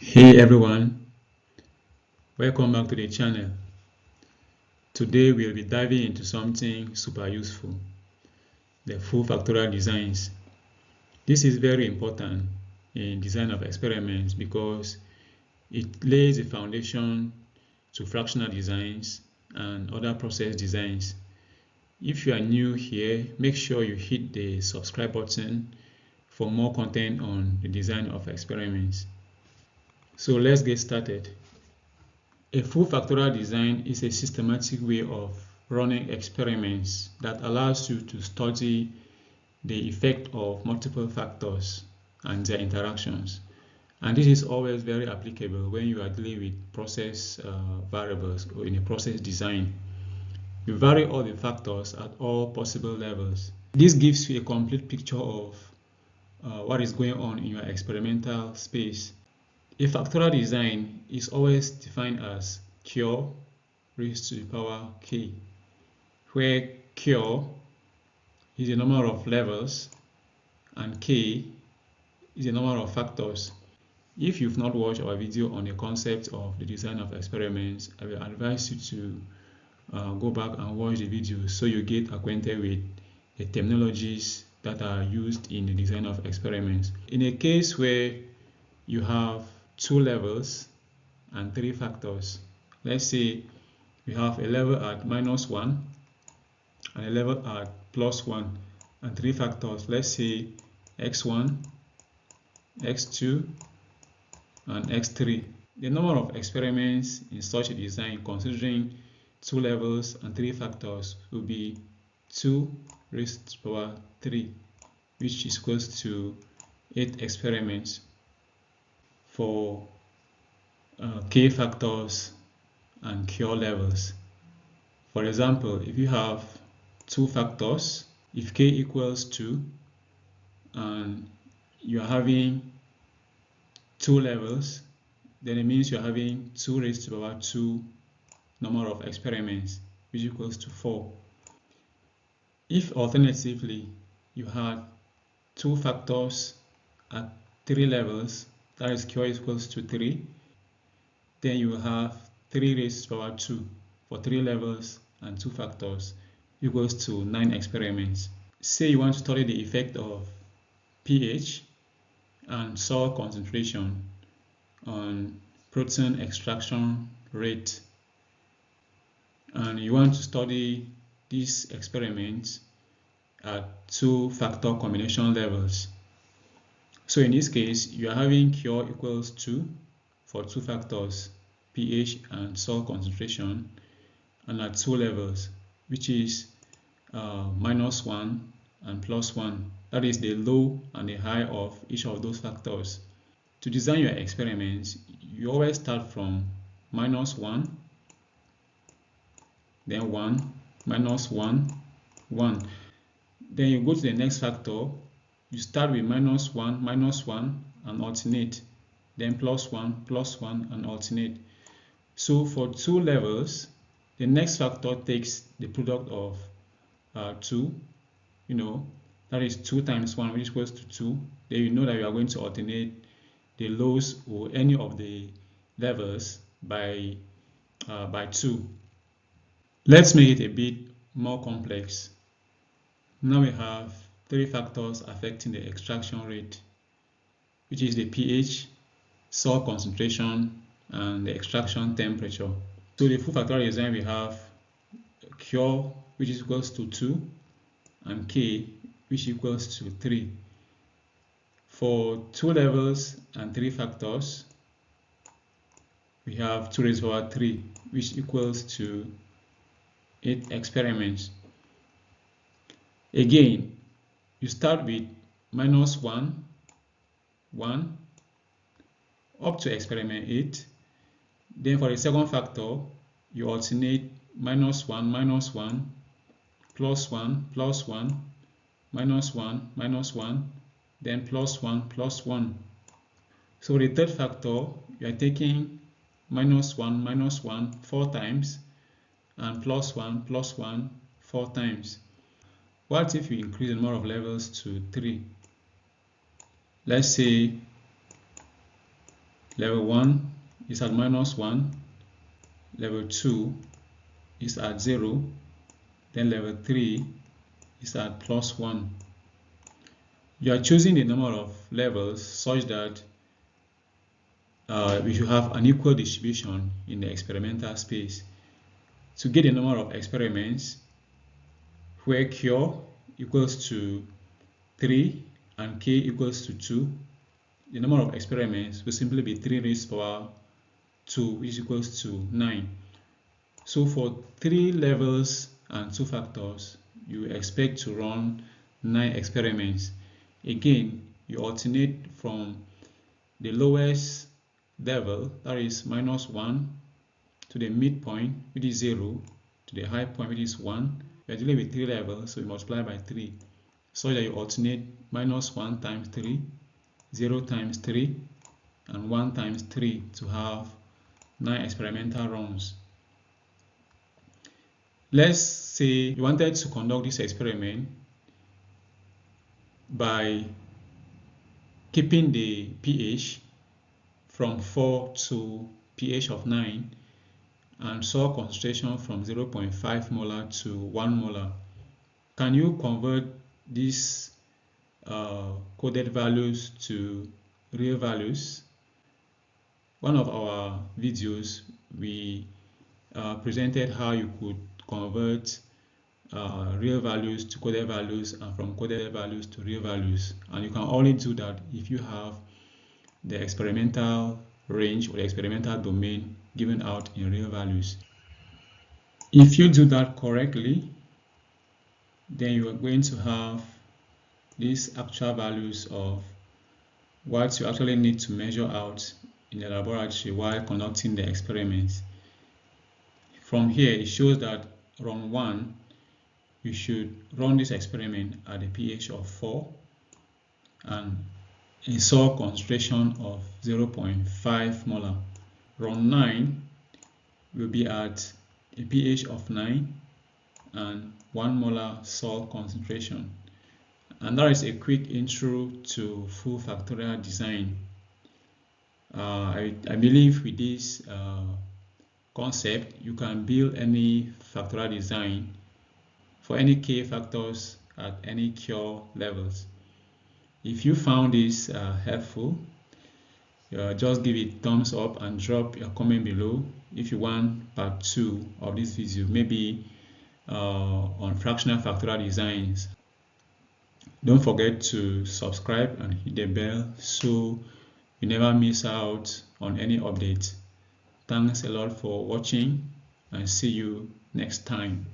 Hey everyone, welcome back to the channel. Today we'll be diving into something super useful, the full factorial designs. This is very important in design of experiments because it lays the foundation to fractional designs and other process designs. If you are new here, make sure you hit the subscribe button for more content on the design of experiments. So let's get started. A full factorial design is a systematic way of running experiments that allows you to study the effect of multiple factors and their interactions. And this is always very applicable when you are dealing with process variables or in a process design. You vary all the factors at all possible levels. This gives you a complete picture of what is going on in your experimental space. A factorial design is always defined as cure raised to the power k, where cure is the number of levels and k is the number of factors. If you've not watched our video on the concept of the design of experiments, I will advise you to go back and watch the video so you get acquainted with the terminologies that are used in the design of experiments. In a case where you have 2 levels and 3 factors, let's say we have a level at -1 and a level at +1 and 3 factors, let's say x1, x2 and x3. The number of experiments in such a design considering 2 levels and 3 factors will be 2 raised to the power 3, which is equal to 8 experiments for k factors and cure levels. For example, if you have 2 factors, if k equals 2 and you are having 2 levels, then it means you're having 2 raised to the power 2 number of experiments, which equals to 4. If alternatively you had 2 factors at 3 levels, that is q equals to 3, then you will have 3 raised to the power 2 for 3 levels and 2 factors equals to 9 experiments. Say you want to study the effect of pH and soil concentration on protein extraction rate, and you want to study these experiments at 2 factor combination levels. So in this case, you are having cure equals 2 for 2 factors, pH and soil concentration, and at 2 levels, which is -1 and +1. That is the low and the high of each of those factors. To design your experiments, you always start from -1, then 1, -1, 1. Then you go to the next factor. You start with -1, -1 and alternate, then +1, +1 and alternate. So for 2 levels, the next factor takes the product of 2, that is 2 times 1, which is equals to 2. Then you know that you are going to alternate the lows or any of the levels by 2. Let's make it a bit more complex. Now we have 3 factors affecting the extraction rate, which is the pH, soil concentration, and the extraction temperature. So the full factorial design, we have cure, which is equals to 2, and k, which equals to 3. For 2 levels and 3 factors, we have 2 raised to the power 3, which equals to 8 experiments. Again, you start with -1, 1, up to experiment 8. Then for the second factor, you alternate -1, -1, +1, +1, -1, -1, then +1, +1. So the third factor, you are taking -1, -1 4 times and +1, +1 4 times. What if you increase the number of levels to 3? Let's say Level 1 is at -1, level 2 is at 0, then level 3 is at +1. You are choosing the number of levels such that we should have an equal distribution in the experimental space. To get the number of experiments where Q equals to 3 and K equals to 2, the number of experiments will simply be 3 raised to the power 2, which is equals to 9. So for 3 levels and 2 factors, you expect to run 9 experiments. Again, you alternate from the lowest level, that is -1, to the midpoint, which is 0, to the high point, which is 1. We are dealing with 3 levels, so you multiply by 3, so that you alternate -1 times 3, 0 times 3, and 1 times 3 to have 9 experimental runs. Let's say you wanted to conduct this experiment by keeping the pH from 4 to pH of 9 and salt concentration from 0.5 molar to 1 molar. Can you convert these coded values to real values? One of our videos, we presented how you could convert real values to coded values and from coded values to real values, and you can only do that if you have the experimental range or the experimental domain given out in real values. If you do that correctly, then you are going to have these actual values of what you actually need to measure out in the laboratory while conducting the experiments. From here, it shows that run 1, you should run this experiment at a pH of 4 and a salt concentration of 0.5 molar. Run 9 will be at a pH of 9 and 1 molar salt concentration. And that is a quick intro to full factorial design. I believe with this concept, you can build any factorial design for any K factors at any Q levels. If you found this helpful, just give it thumbs up and drop your comment below if you want part 2 of this video, maybe on fractional factorial designs. Don't forget to subscribe and hit the bell so you never miss out on any updates. Thanks a lot for watching and see you next time.